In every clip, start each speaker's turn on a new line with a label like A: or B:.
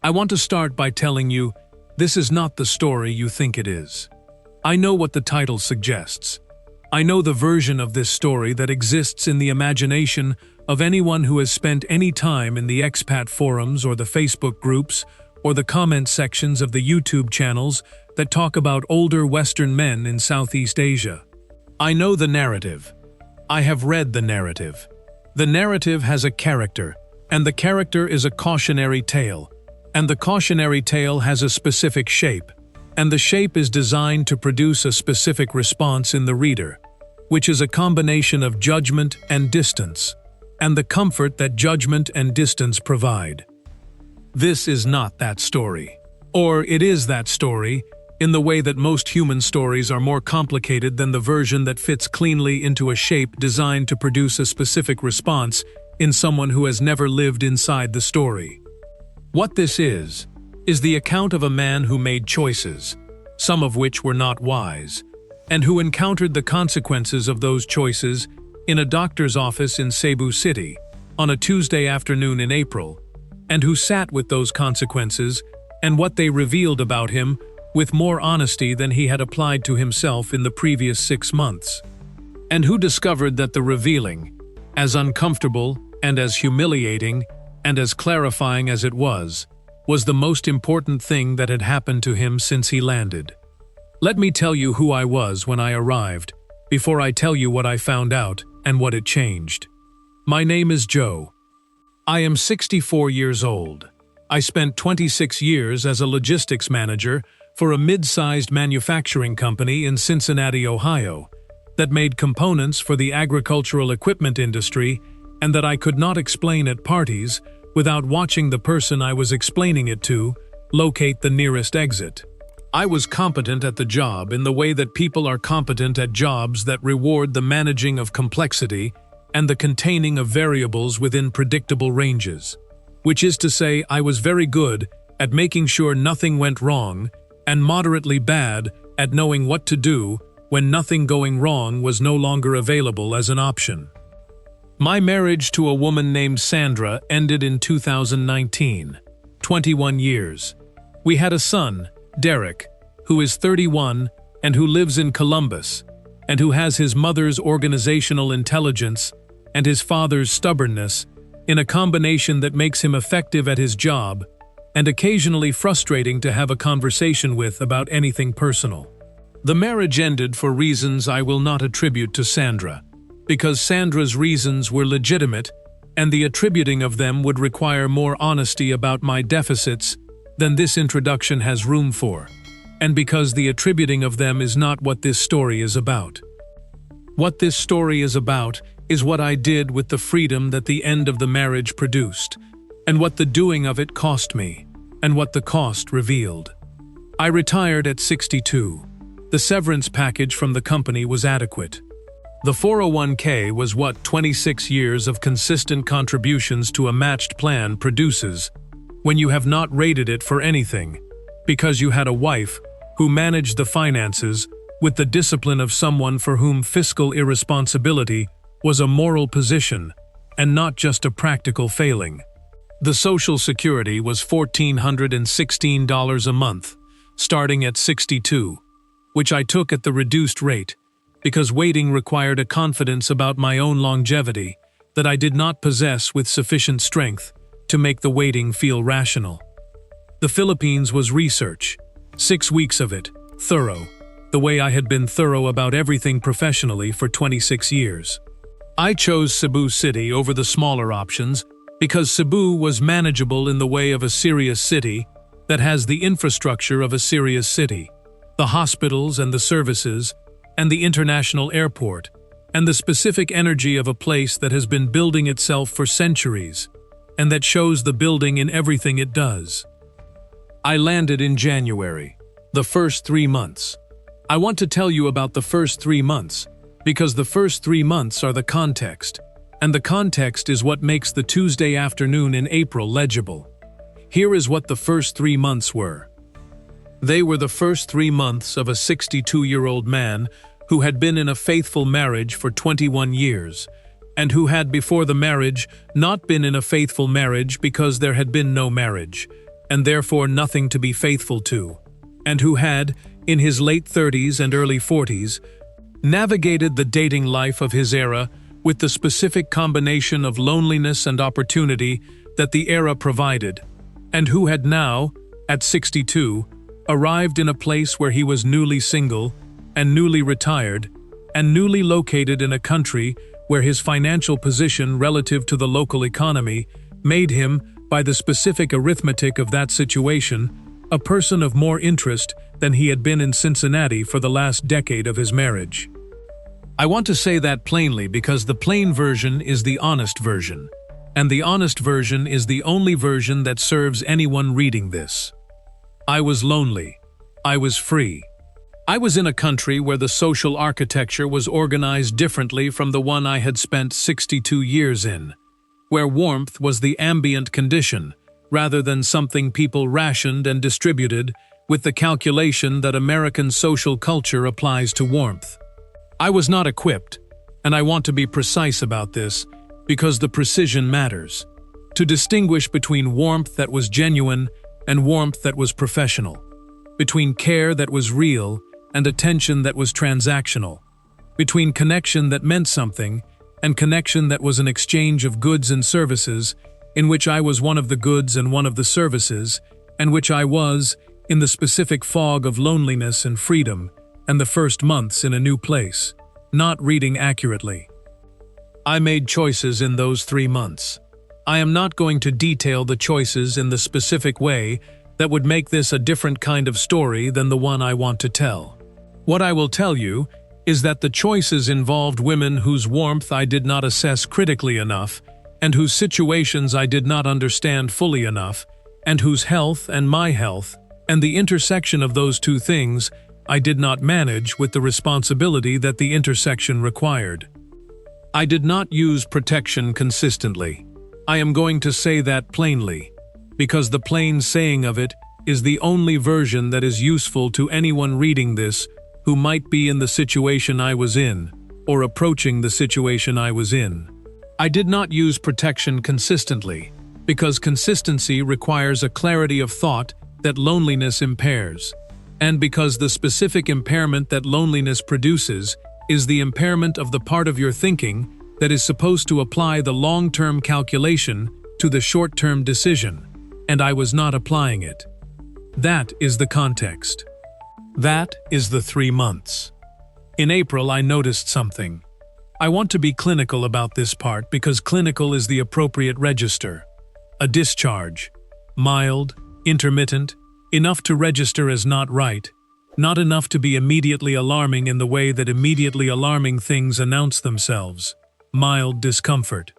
A: I want to start by telling you, this is not the story you think it is. I know what the title suggests. I know the version of this story that exists in the imagination of anyone who has spent any time in the expat forums or the Facebook groups or the comment sections of the YouTube channels that talk about older Western men in Southeast Asia. I know the narrative. I have read the narrative. The narrative has a character, and the character is a cautionary tale. And the cautionary tale has a specific shape, and the shape is designed to produce a specific response in the reader, which is a combination of judgment and distance, and the comfort that judgment and distance provide. This is not that story. Or it is that story, in the way that most human stories are more complicated than the version that fits cleanly into a shape designed to produce a specific response in someone who has never lived inside the story. What this is the account of a man who made choices, some of which were not wise, and who encountered the consequences of those choices in a doctor's office in Cebu City on a Tuesday afternoon in April, and who sat with those consequences and what they revealed about him with more honesty than he had applied to himself in the previous 6 months, and who discovered that the revealing, as uncomfortable and as humiliating and as clarifying as it was the most important thing that had happened to him since he landed. Let me tell you who I was when I arrived, before I tell you what I found out and what it changed. My name is Joe. I am 64 years old. I spent 26 years as a logistics manager for a mid-sized manufacturing company in Cincinnati, Ohio, that made components for the agricultural equipment industry and that I could not explain at parties without watching the person I was explaining it to locate the nearest exit. I was competent at the job in the way that people are competent at jobs that reward the managing of complexity and the containing of variables within predictable ranges, which is to say I was very good at making sure nothing went wrong and moderately bad at knowing what to do when nothing going wrong was no longer available as an option. My marriage to a woman named Sandra ended in 2019, 21 years. We had a son, Derek, who is 31 and who lives in Columbus, and who has his mother's organizational intelligence and his father's stubbornness in a combination that makes him effective at his job and occasionally frustrating to have a conversation with about anything personal. The marriage ended for reasons I will not attribute to Sandra, because Sandra's reasons were legitimate and the attributing of them would require more honesty about my deficits than this introduction has room for, and because the attributing of them is not what this story is about. What this story is about is what I did with the freedom that the end of the marriage produced, and what the doing of it cost me, and what the cost revealed. I retired at 62. The severance package from the company was adequate. The 401k was what 26 years of consistent contributions to a matched plan produces when you have not rated it for anything, because you had a wife who managed the finances with the discipline of someone for whom fiscal irresponsibility was a moral position and not just a practical failing. The Social Security was $1,416 a month, starting at 62, which I took at the reduced rate, because waiting required a confidence about my own longevity that I did not possess with sufficient strength to make the waiting feel rational. The Philippines was research, 6 weeks of it, thorough, the way I had been thorough about everything professionally for 26 years. I chose Cebu City over the smaller options because Cebu was manageable in the way of a serious city that has the infrastructure of a serious city, the hospitals and the services, and the international airport, and the specific energy of a place that has been building itself for centuries, and that shows the building in everything it does. I landed in January, the first 3 months. I want to tell you about the first 3 months, because the first 3 months are the context, and the context is what makes the Tuesday afternoon in April legible. Here is what the first 3 months were. They were the first 3 months of a 62-year-old man who had been in a faithful marriage for 21 years, and who had before the marriage not been in a faithful marriage because there had been no marriage, and therefore nothing to be faithful to, and who had, in his late 30s and early 40s, navigated the dating life of his era with the specific combination of loneliness and opportunity that the era provided, and who had now, at 62, arrived in a place where he was newly single and newly retired and newly located in a country where his financial position relative to the local economy made him, by the specific arithmetic of that situation, a person of more interest than he had been in Cincinnati for the last decade of his marriage. I want to say that plainly because the plain version is the honest version, and the honest version is the only version that serves anyone reading this. I was lonely. I was free. I was in a country where the social architecture was organized differently from the one I had spent 62 years in, where warmth was the ambient condition, rather than something people rationed and distributed with the calculation that American social culture applies to warmth. I was not equipped, and I want to be precise about this, because the precision matters, to distinguish between warmth that was genuine and warmth that was professional, between care that was real and attention that was transactional, between connection that meant something and connection that was an exchange of goods and services, in which I was one of the goods and one of the services, and which I was, in the specific fog of loneliness and freedom, and the first months in a new place, not reading accurately. I made choices in those 3 months. I am not going to detail the choices in the specific way that would make this a different kind of story than the one I want to tell. What I will tell you is that the choices involved women whose warmth I did not assess critically enough, and whose situations I did not understand fully enough, and whose health and my health, and the intersection of those two things, I did not manage with the responsibility that the intersection required. I did not use protection consistently. I am going to say that plainly, because the plain saying of it is the only version that is useful to anyone reading this who might be in the situation I was in, or approaching the situation I was in. I did not use protection consistently, because consistency requires a clarity of thought that loneliness impairs, and because the specific impairment that loneliness produces is the impairment of the part of your thinking that is supposed to apply the long-term calculation to the short-term decision, and I was not applying it. That is the context. That is the 3 months. In April, I noticed something. I want to be clinical about this part because clinical is the appropriate register. A discharge. Mild, intermittent, enough to register as not right, not enough to be immediately alarming in the way that immediately alarming things announce themselves. Mild discomfort.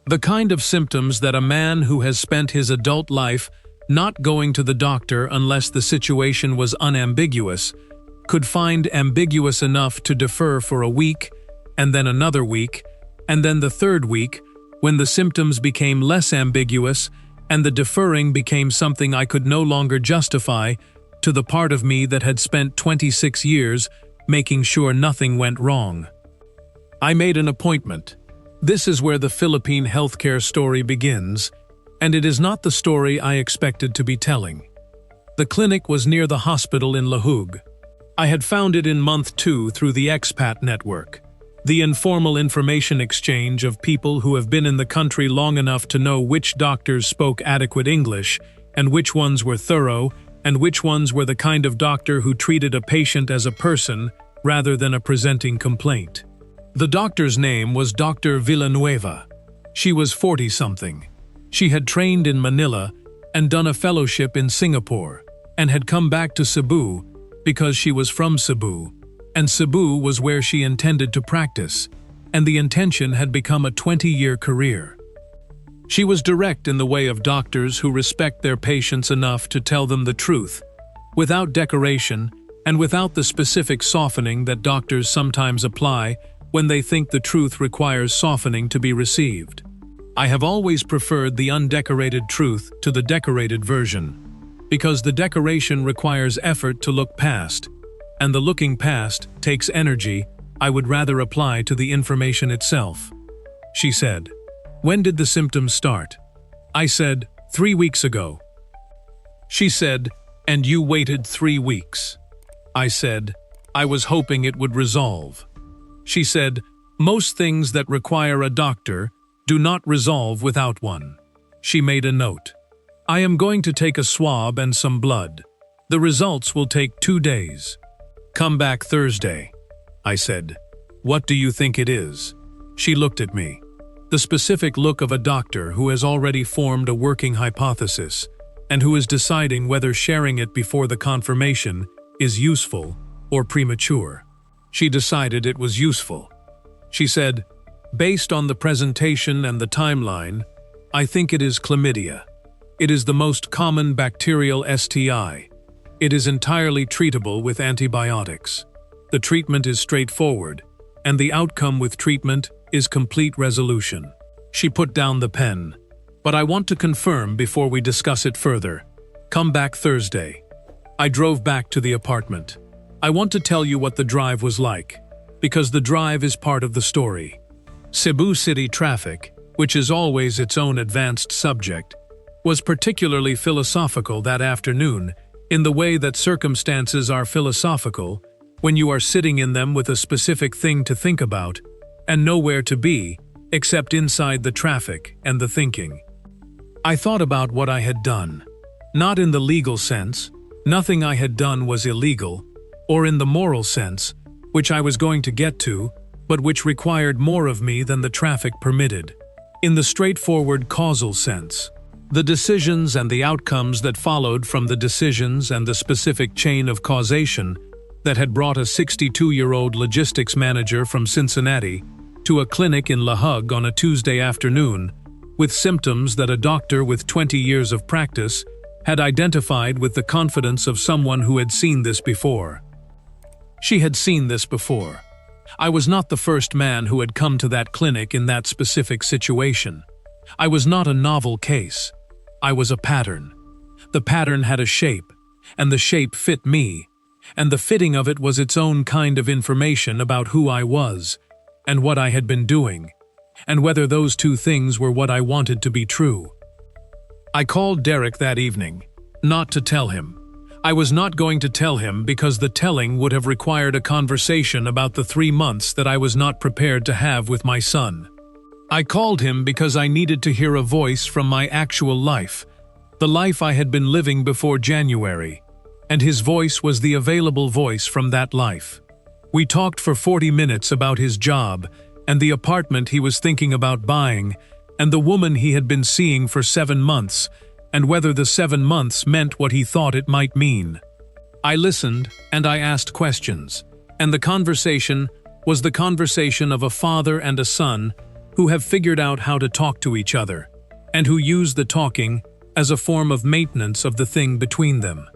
A: The kind of symptoms that a man who has spent his adult life not going to the doctor unless the situation was unambiguous could find ambiguous enough to defer for a week, and then another week, and then the third week, when the symptoms became less ambiguous and the deferring became something I could no longer justify to the part of me that had spent 26 years making sure nothing went wrong. I made an appointment. This is where the Philippine healthcare story begins, and it is not the story I expected to be telling. The clinic was near the hospital in Lahug. I had found it in month 2 through the expat network, the informal information exchange of people who have been in the country long enough to know which doctors spoke adequate English and which ones were thorough and which ones were the kind of doctor who treated a patient as a person rather than a presenting complaint. The doctor's name was Dr. Villanueva. She was 40-something. She had trained in Manila and done a fellowship in Singapore, and had come back to Cebu because she was from Cebu, and Cebu was where she intended to practice, and the intention had become a 20-year career. She was direct in the way of doctors who respect their patients enough to tell them the truth, without decoration and without the specific softening that doctors sometimes apply when they think the truth requires softening to be received. I have always preferred the undecorated truth to the decorated version, because the decoration requires effort to look past, and the looking past takes energy I would rather apply to the information itself. She said, "When did the symptoms start?" I said, 3 weeks ago. She said, "And you waited 3 weeks." I said, "I was hoping it would resolve." She said, "Most things that require a doctor do not resolve without one." She made a note. "I am going to take a swab and some blood. The results will take 2 days. Come back Thursday." I said, "What do you think it is?" She looked at me. The specific look of a doctor who has already formed a working hypothesis and who is deciding whether sharing it before the confirmation is useful or premature. She decided it was useful. She said, "Based on the presentation and the timeline, I think it is chlamydia. It is the most common bacterial STI. It is entirely treatable with antibiotics. The treatment is straightforward, and the outcome with treatment is complete resolution." She put down the pen. "But I want to confirm before we discuss it further. Come back Thursday." I drove back to the apartment. I want to tell you what the drive was like, because the drive is part of the story. Cebu City traffic, which is always its own advanced subject, was particularly philosophical that afternoon, in the way that circumstances are philosophical when you are sitting in them with a specific thing to think about and nowhere to be except inside the traffic and the thinking. I thought about what I had done. Not in the legal sense, nothing I had done was illegal, or in the moral sense, which I was going to get to, but which required more of me than the traffic permitted. In the straightforward causal sense, the decisions and the outcomes that followed from the decisions and the specific chain of causation that had brought a 62-year-old logistics manager from Cincinnati to a clinic in La Hug on a Tuesday afternoon, with symptoms that a doctor with 20 years of practice had identified with the confidence of someone who had seen this before. She had seen this before. I was not the first man who had come to that clinic in that specific situation. I was not a novel case. I was a pattern. The pattern had a shape, and the shape fit me, and the fitting of it was its own kind of information about who I was, and what I had been doing, and whether those two things were what I wanted to be true. I called Derek that evening, not to tell him. I was not going to tell him because the telling would have required a conversation about the 3 months that I was not prepared to have with my son. I called him because I needed to hear a voice from my actual life, the life I had been living before January, and his voice was the available voice from that life. We talked for 40 minutes about his job, and the apartment he was thinking about buying, and the woman he had been seeing for 7 months, and whether the 7 months meant what he thought it might mean. I listened, and I asked questions, and the conversation was the conversation of a father and a son who have figured out how to talk to each other, and who use the talking as a form of maintenance of the thing between them.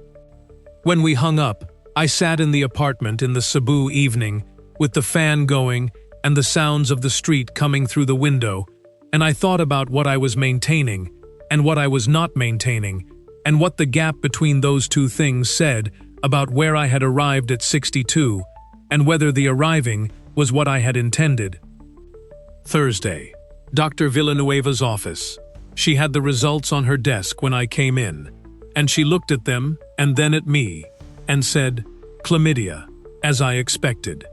A: When we hung up, I sat in the apartment in the Cebu evening, with the fan going and the sounds of the street coming through the window, and I thought about what I was maintaining and what I was not maintaining, and what the gap between those two things said about where I had arrived at 62, and whether the arriving was what I had intended. Thursday, Dr. Villanueva's office. She had the results on her desk when I came in, and she looked at them and then at me, and said, "Chlamydia," as I expected.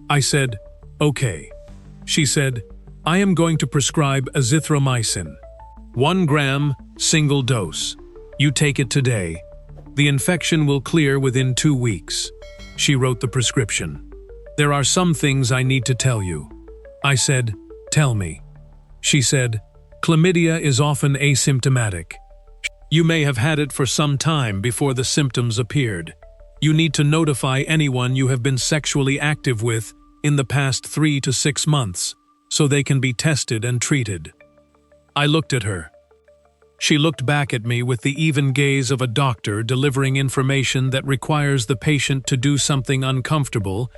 A: I said, "Okay." She said, "I am going to prescribe azithromycin. 1 gram, single dose. You take it today. The infection will clear within 2 weeks." She wrote the prescription. "There are some things I need to tell you." I said, "Tell me." She said, "Chlamydia is often asymptomatic. You may have had it for some time before the symptoms appeared. You need to notify anyone you have been sexually active with in the past 3 to 6 months, so they can be tested and treated." I looked at her. She looked back at me with the even gaze of a doctor delivering information that requires the patient to do something uncomfortable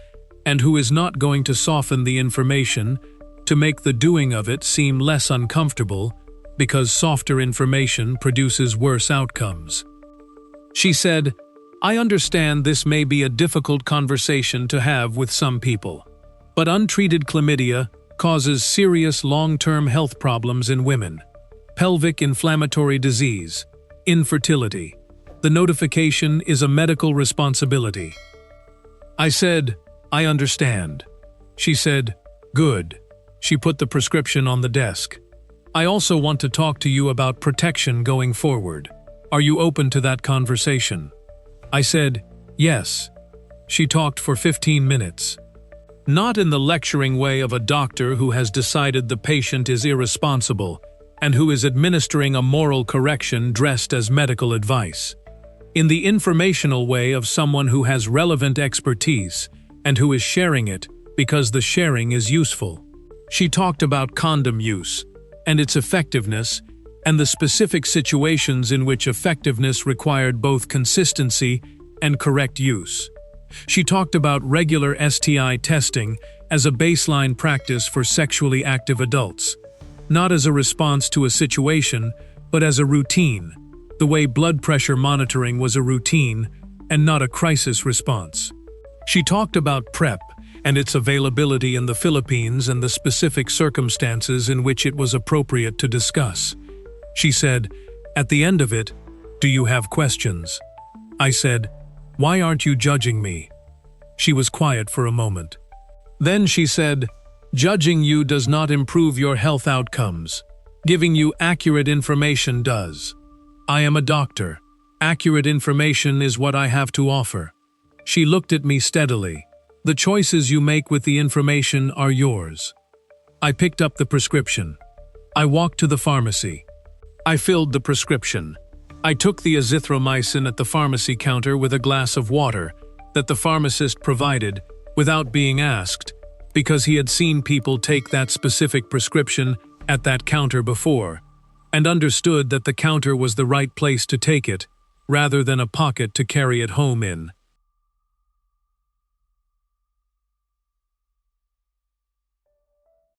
A: and who is not going to soften the information to make the doing of it seem less uncomfortable because softer information produces worse outcomes. She said, "I understand this may be a difficult conversation to have with some people, but untreated chlamydia causes serious long-term health problems in women: pelvic inflammatory disease, infertility, The notification is a medical responsibility. I said, I understand. She said, good. She put the prescription on the desk. I also want to talk to you about protection going forward. Are you open to that conversation? I said, yes. She talked for 15 minutes. Not in the lecturing way of a doctor who has decided the patient is irresponsible and who is administering a moral correction dressed as medical advice. In the informational way of someone who has relevant expertise and who is sharing it because the sharing is useful. She talked about condom use and its effectiveness and the specific situations in which effectiveness required both consistency and correct use. She talked about regular STI testing as a baseline practice for sexually active adults, not as a response to a situation, but as a routine, the way blood pressure monitoring was a routine and not a crisis response. She talked about PrEP and its availability in the Philippines and the specific circumstances in which it was appropriate to discuss. She said, at the end of it, do you have questions? I said, why aren't you judging me? She was quiet for a moment. Then she said, judging you does not improve your health outcomes. Giving you accurate information does. I am a doctor. Accurate information is what I have to offer. She looked at me steadily. The choices you make with the information are yours. I picked up the prescription. I walked to the pharmacy. I filled the prescription. I took the azithromycin at the pharmacy counter with a glass of water that the pharmacist provided without being asked, because he had seen people take that specific prescription at that counter before, and understood that the counter was the right place to take it, rather than a pocket to carry it home in.